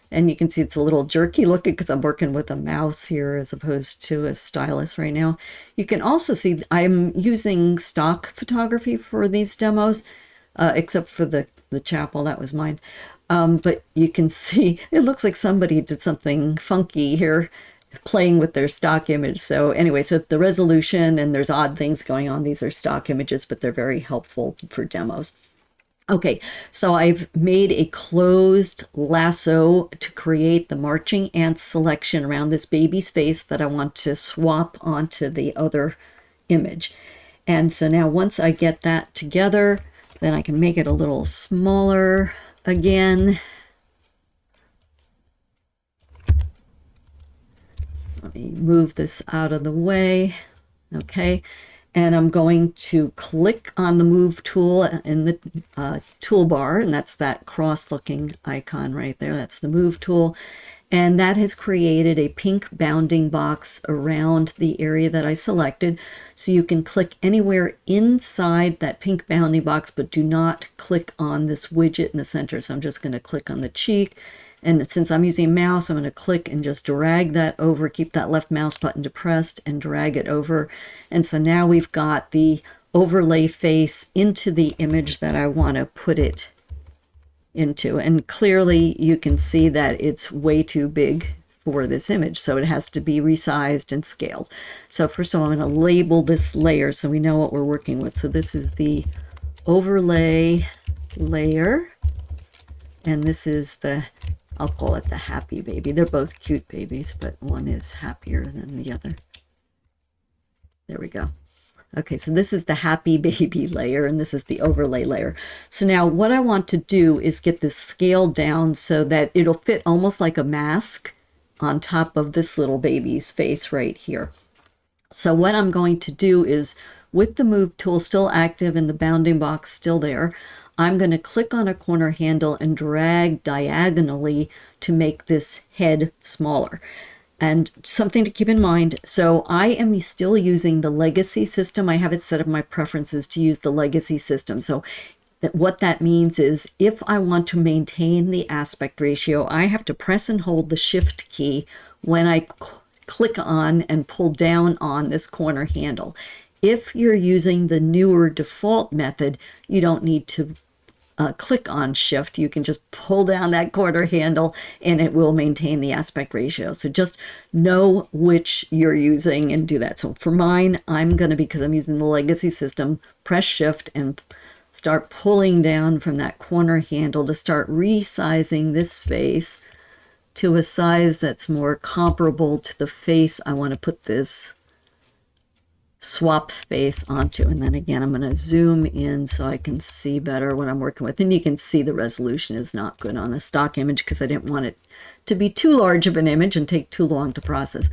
And you can see it's a little jerky looking because I'm working with a mouse here as opposed to a stylus right now. You can also see I'm using stock photography for these demos, except for the chapel, that was mine. But you can see it looks like somebody did something funky here playing with their stock image. So anyway, so the resolution and there's odd things going on. These are stock images, but they're very helpful for demos. Okay, so I've made a closed lasso to create the marching ant selection around this baby's face that I want to swap onto the other image. And so now once I get that together, then I can make it a little smaller again. Let me move this out of the way. Okay. And I'm going to click on the move tool in the toolbar, and that's that cross-looking icon right there. That's the move tool. And that has created a pink bounding box around the area that I selected. So you can click anywhere inside that pink bounding box, but do not click on this widget in the center. So I'm just going to click on the cheek. And since I'm using a mouse, I'm going to click and just drag that over, keep that left mouse button depressed and drag it over. And so now we've got the overlay face into the image that I want to put it into. And clearly you can see that it's way too big for this image. So it has to be resized and scaled. So first of all, I'm going to label this layer so we know what we're working with. So this is the overlay layer. And this is I'll call it the happy baby. They're both cute babies, but one is happier than the other. There we go. Okay, so this is the happy baby layer, and this is the overlay layer. So now what I want to do is get this scaled down so that it'll fit almost like a mask on top of this little baby's face right here. So what I'm going to do is, with the move tool still active and the bounding box still there, I'm going to click on a corner handle and drag diagonally to make this head smaller. And something to keep in mind, so I am still using the legacy system. I have it set up in my preferences to use the legacy system. So what that means is if I want to maintain the aspect ratio, I have to press and hold the shift key when I click on and pull down on this corner handle. If you're using the newer default method, you don't need to click on shift. You can just pull down that corner handle and it will maintain the aspect ratio. So just know which you're using and do that. So for mine, I'm going to, because I'm using the legacy system, press shift and start pulling down from that corner handle to start resizing this face to a size that's more comparable to the face I want to put this swap face onto. And then again, I'm going to zoom in so I can see better what I'm working with. And you can see the resolution is not good on a stock image because I didn't want it to be too large of an image and take too long to process.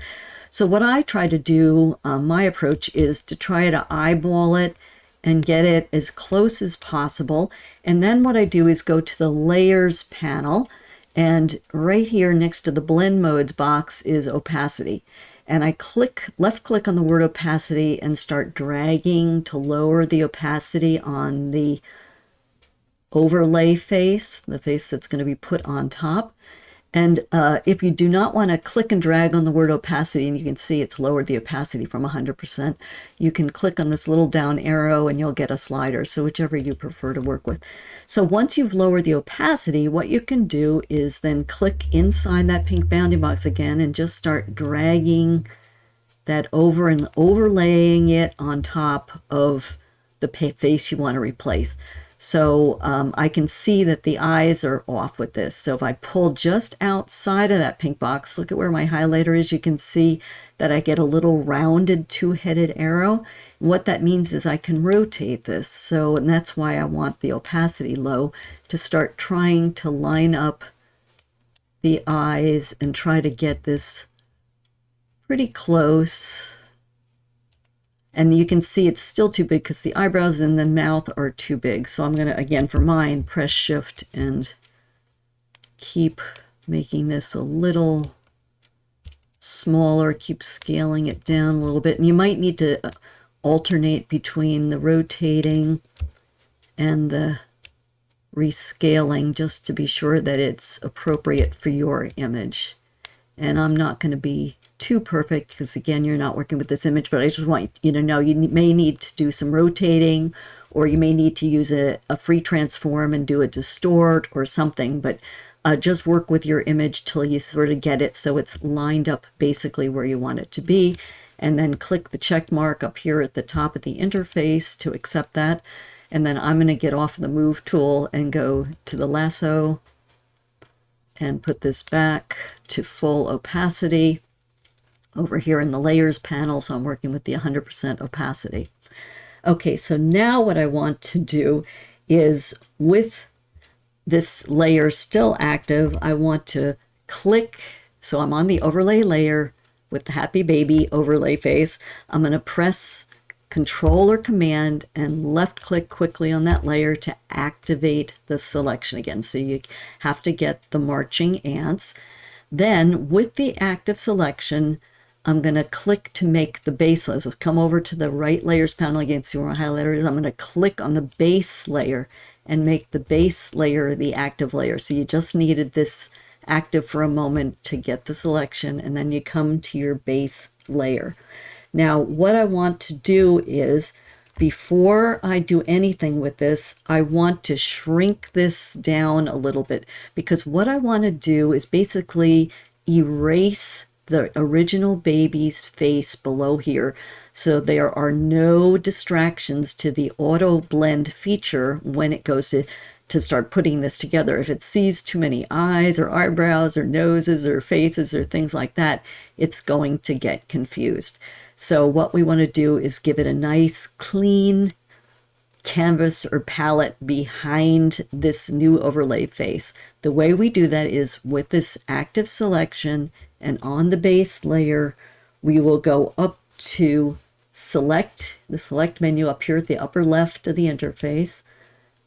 So what I try to do, my approach is to try to eyeball it and get it as close as possible. And then what I do is go to the layers panel, and right here next to the blend modes box is opacity. And I left click on the word opacity and start dragging to lower the opacity on the overlay face, the face that's going to be put on top. And if you do not want to click and drag on the word opacity, and you can see it's lowered the opacity from 100%, you can click on this little down arrow and you'll get a slider. So whichever you prefer to work with. So once you've lowered the opacity, what you can do is then click inside that pink bounding box again and just start dragging that over and overlaying it on top of the face you want to replace. So I can see that the eyes are off with this. So if I pull just outside of that pink box, look at where my highlighter is, you can see that I get a little rounded two-headed arrow. And what that means is I can rotate this. So, and that's why I want the opacity low, to start trying to line up the eyes and try to get this pretty close. And you can see it's still too big because the eyebrows and the mouth are too big. So I'm going to, again, for mine, press shift and keep making this a little smaller, keep scaling it down a little bit. And you might need to alternate between the rotating and the rescaling just to be sure that it's appropriate for your image. And I'm not going to be too perfect because, again, you're not working with this image, but I just want you to know you may need to do some rotating, or you may need to use a free transform and do a distort or something, but just work with your image till you sort of get it so it's lined up basically where you want it to be, and then click the check mark up here at the top of the interface to accept that. And then I'm going to get off the move tool and go to the lasso and put this back to full opacity over here in the layers panel. So I'm working with the 100% opacity. Okay, so now what I want to do is, with this layer still active, I want to click. So I'm on the overlay layer with the happy baby overlay face. I'm going to press Control or Command and left click quickly on that layer to activate the selection again. So you have to get the marching ants. Then with the active selection, I'm going to click to make the base layer. So come over to the right layers panel again, see where my highlighter is. I'm going to click on the base layer and make the base layer the active layer. So you just needed this active for a moment to get the selection, and then you come to your base layer. Now, what I want to do is, before I do anything with this, I want to shrink this down a little bit, because what I want to do is basically erase the original baby's face below here, so there are no distractions to the auto blend feature when it goes to start putting this together. If it sees too many eyes or eyebrows or noses or faces or things like that, it's going to get confused. So what we want to do is give it a nice clean canvas or palette behind this new overlay face. The way we do that is with this active selection, and on the base layer, we will go up to select, the select menu up here at the upper left of the interface,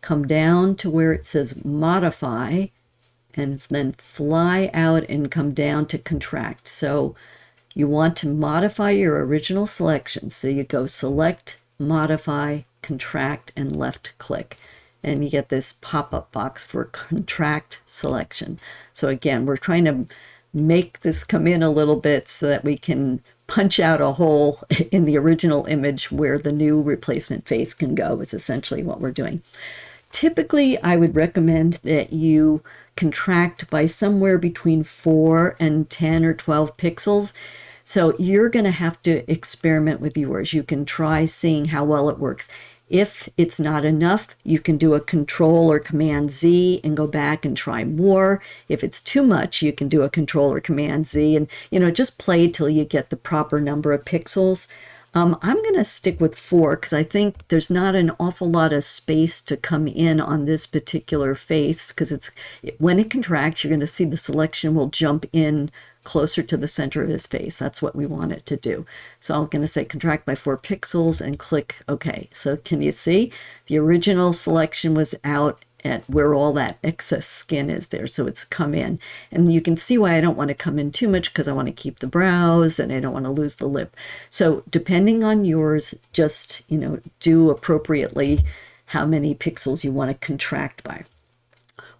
come down to where it says modify, and then fly out and come down to contract. So you want to modify your original selection. So you go select, modify, contract, and left click. And you get this pop-up box for contract selection. So again, we're trying to make this come in a little bit so that we can punch out a hole in the original image where the new replacement face can go, is essentially what we're doing. Typically, I would recommend that you contract by somewhere between 4 and 10 or 12 pixels. So you're going to have to experiment with yours. You can try seeing how well it works. If it's not enough, you can do a Control or Command Z and go back and try more. If it's too much, you can do a Control or Command Z and, just play till you get the proper number of pixels. I'm going to stick with 4 because I think there's not an awful lot of space to come in on this particular face, because when it contracts, you're going to see the selection will jump in closer to the center of his face. That's what we want it to do. So I'm going to say contract by 4 pixels and click OK. So can you see the original selection was out at where all that excess skin is there, so it's come in. And you can see why I don't want to come in too much, because I want to keep the brows and I don't want to lose the lip. So depending on yours, just do appropriately how many pixels you want to contract by.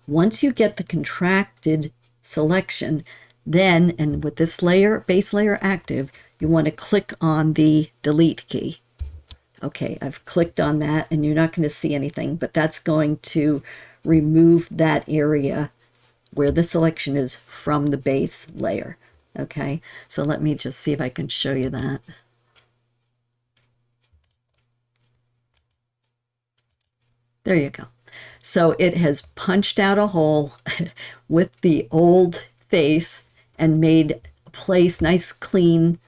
Once you get the contracted selection, then, and with this layer, base layer active, you want to click on the delete key. Okay, I've clicked on that, and you're not going to see anything, but that's going to remove that area where the selection is from the base layer. Okay, so let me just see if I can show you that. There you go. So it has punched out a hole with the old face and made a place, nice clean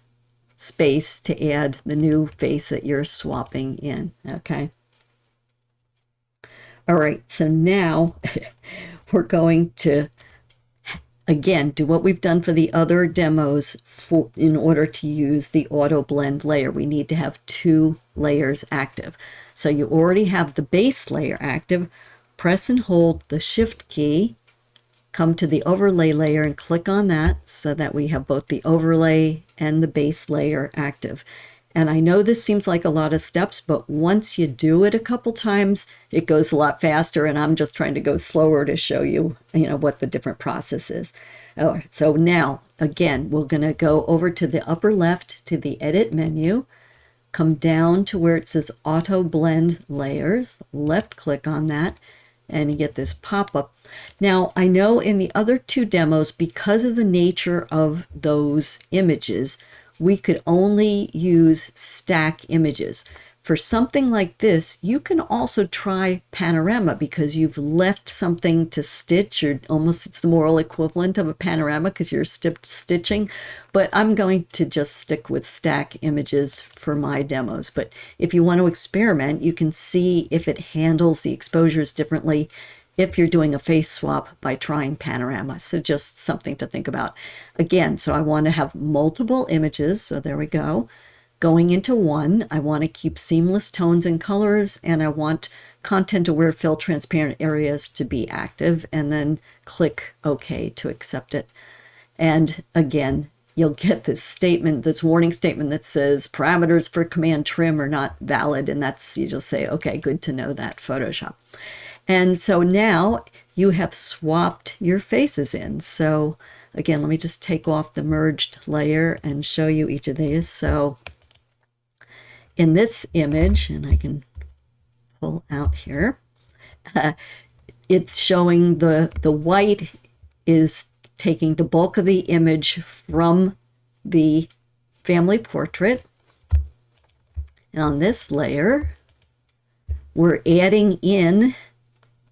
space to add the new face that you're swapping in. Okay. All right, so now we're going to again do what we've done for the other demos. In order to use the auto blend layer, we need to have 2 layers active. So you already have the base layer active. Press and hold the shift key, come to the overlay layer and click on that so that we have both the overlay and the base layer active. And I know this seems like a lot of steps, but once you do it a couple times, it goes a lot faster, and I'm just trying to go slower to show you, what the different process is. All right, so now, again, we're going to go over to the upper left to the edit menu, come down to where it says auto blend layers, left click on that, and you get this pop-up. Now, I know in the other 2 demos, because of the nature of those images, we could only use stack images. For something like this, you can also try panorama because you've left something to stitch, or almost it's the moral equivalent of a panorama because you're stitching. But I'm going to just stick with stack images for my demos. But if you want to experiment, you can see if it handles the exposures differently if you're doing a face swap by trying panorama. So just something to think about. Again, so I want to have multiple images. So there we go. Going into one, I want to keep seamless tones and colors, and I want content-aware fill transparent areas to be active, and then click OK to accept it. And again, you'll get this statement, this warning statement that says parameters for command trim are not valid, and that's, you just say, okay, good to know that, Photoshop. And so now you have swapped your faces in. So again, let me just take off the merged layer and show you each of these. So in this image, and I can pull out here, it's showing the white is taking the bulk of the image from the family portrait. And on this layer, we're adding in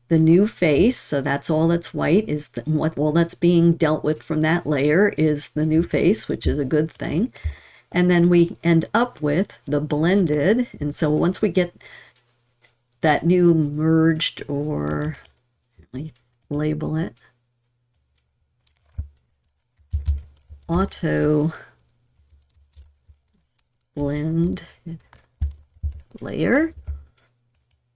the new face, so that's all that's white, is all that's being dealt with from that layer is the new face, which is a good thing. And then we end up with the blended, and so once we get that new merged, or let me label it, auto blend layer,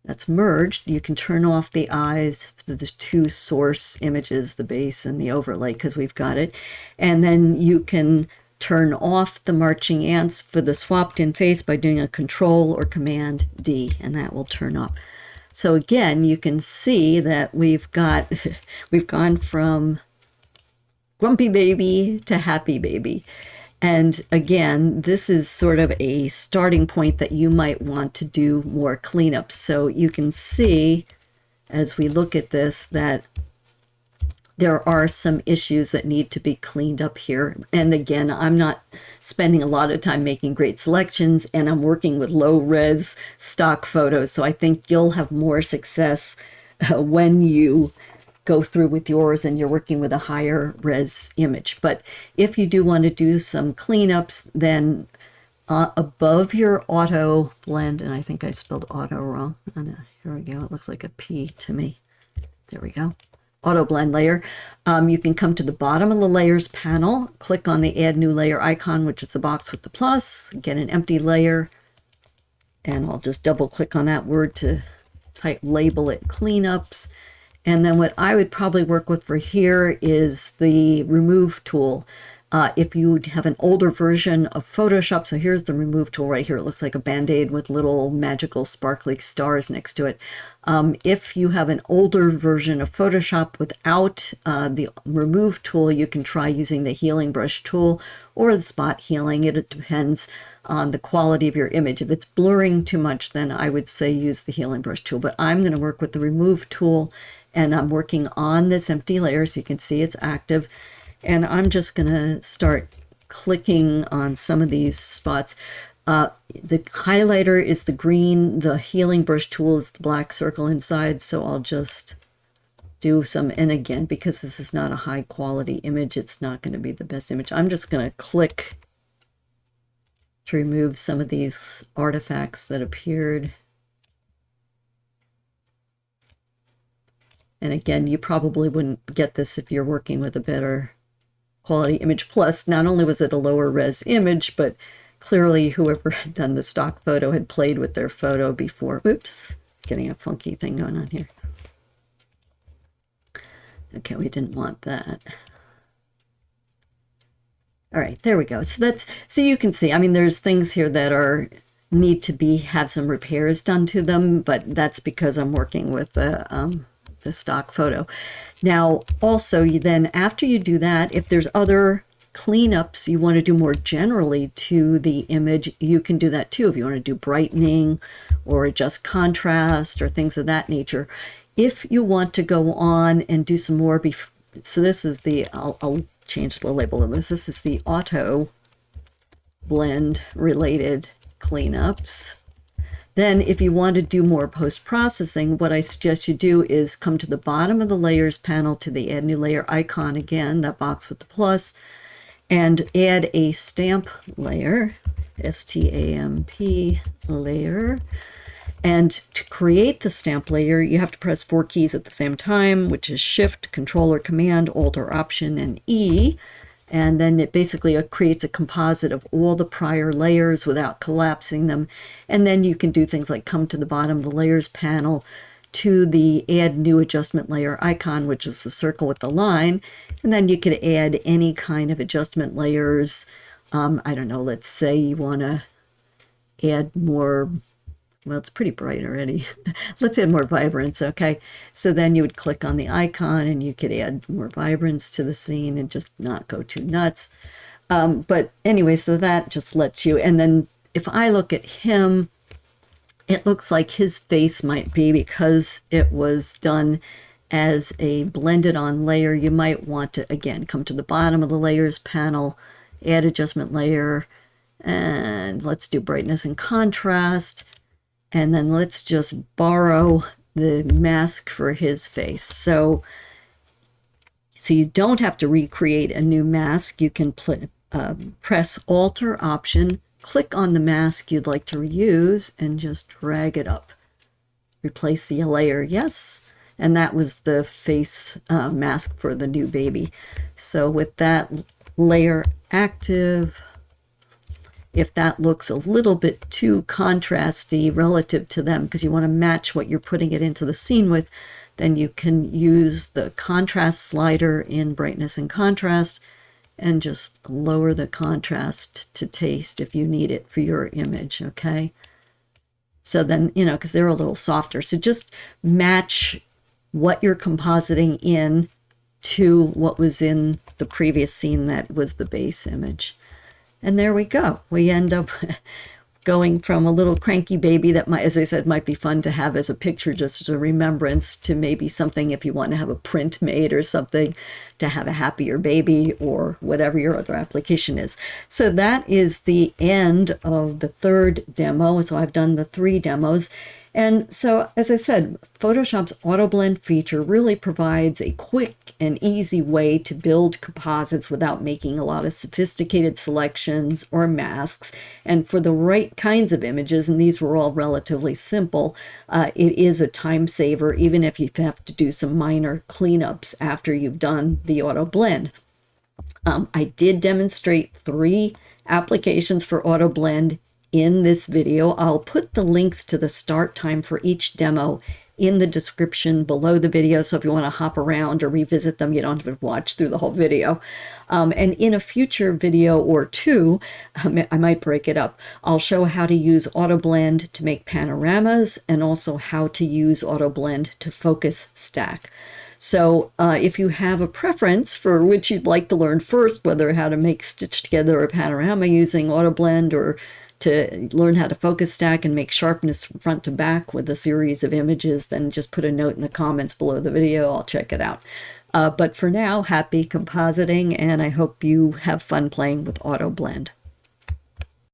that's merged, you can turn off the eyes for the 2 source images, the base and the overlay, because we've got it. And then you can turn off the marching ants for the swapped in face by doing a Control or Command D, and that will turn off. So again, you can see that we've gone from grumpy baby to happy baby. And again, this is sort of a starting point that you might want to do more cleanups. So you can see as we look at this that there are some issues that need to be cleaned up here. And again, I'm not spending a lot of time making great selections, and I'm working with low res stock photos. So I think you'll have more success when you go through with yours and you're working with a higher res image. But if you do want to do some cleanups, then above your auto blend, and I think I spelled auto wrong. Oh, no, here we go. It looks like a P to me. There we go. Auto blend layer. You can come to the bottom of the layers panel, click on the add new layer icon, which is the box with the plus, get an empty layer, and I'll just double click on that word to label it cleanups. And then what I would probably work with for here is the remove tool. If you have an older version of Photoshop, so here's the remove tool right here. It looks like a Band-Aid with little magical sparkly stars next to it. If you have an older version of Photoshop without the remove tool, you can try using the healing brush tool or the spot healing. It depends on the quality of your image. If it's blurring too much, then I would say use the healing brush tool. But I'm going to work with the remove tool, and I'm working on this empty layer so you can see it's active. And I'm just going to start clicking on some of these spots. The highlighter is the green, the healing brush tool is the black circle inside, so I'll just do some, and again, because this is not a high quality image, it's not going to be the best image. I'm just going to click to remove some of these artifacts that appeared. And again, you probably wouldn't get this if you're working with a better quality image. Plus, not only was it a lower res image, but clearly whoever had done the stock photo had played with their photo before. Oops, getting a funky thing going on here. Okay, we didn't want that. All right, there we go. So you can see, I mean, there's things here that need to have some repairs done to them, but that's because I'm working with the stock photo. Now, also, then after you do that, if there's other cleanups you want to do more generally to the image, you can do that too. If you want to do brightening or adjust contrast or things of that nature. If you want to go on and do some more, so this is the, I'll change the label of this. This is the auto blend related cleanups. Then if you want to do more post-processing, what I suggest you do is come to the bottom of the layers panel to the add new layer icon again, that box with the plus, and add a stamp layer, S-T-A-M-P layer. And to create the stamp layer, you have to press 4 keys at the same time, which is Shift, Control or Command, Alt or Option, and E. And then it basically creates a composite of all the prior layers without collapsing them. And then you can do things like come to the bottom of the layers panel to the add new adjustment layer icon, which is the circle with the line. And then you could add any kind of adjustment layers. I don't know, let's say you want to add more, well, it's pretty bright already. Let's add more vibrance, okay? So then you would click on the icon and you could add more vibrance to the scene and just not go too nuts. But anyway, so that just lets you, and then if I look at him, it looks like his face might be, because it was done as a blended on layer, you might want to, again, come to the bottom of the layers panel, add adjustment layer, and let's do brightness and contrast. And then let's just borrow the mask for his face. So you don't have to recreate a new mask. You can press Alt or Option, click on the mask you'd like to reuse, and just drag it up. Replace the layer, yes. And that was the face mask for the new baby. So with that layer active, if that looks a little bit too contrasty relative to them, because you want to match what you're putting it into the scene with, then you can use the contrast slider in brightness and contrast and just lower the contrast to taste if you need it for your image, okay? So then, you know, because they're a little softer. So just match what you're compositing in to what was in the previous scene that was the base image. And there we go. We end up going from a little cranky baby that might, as I said, might be fun to have as a picture, just as a remembrance, to maybe something if you want to have a print made or something, to have a happier baby or whatever your other application is. So that is the end of the third demo. So I've done the 3 demos. And so, as I said, Photoshop's Auto Blend feature really provides a quick and easy way to build composites without making a lot of sophisticated selections or masks. And for the right kinds of images, and these were all relatively simple, it is a time saver, even if you have to do some minor cleanups after you've done the Auto Blend. I did demonstrate 3 applications for Auto Blend in this video. I'll put the links to the start time for each demo in the description below the video, so if you want to hop around or revisit them, you don't have to watch through the whole video. And in a future video or 2, I might break it up. I'll show how to use Auto Blend to make panoramas, and also how to use Auto Blend to focus stack. So if you have a preference for which you'd like to learn first, whether how to stitch together a panorama using Auto Blend or to learn how to focus stack and make sharpness front to back with a series of images, then just put a note in the comments below the video. I'll check it out. But for now, happy compositing, and I hope you have fun playing with Auto Blend.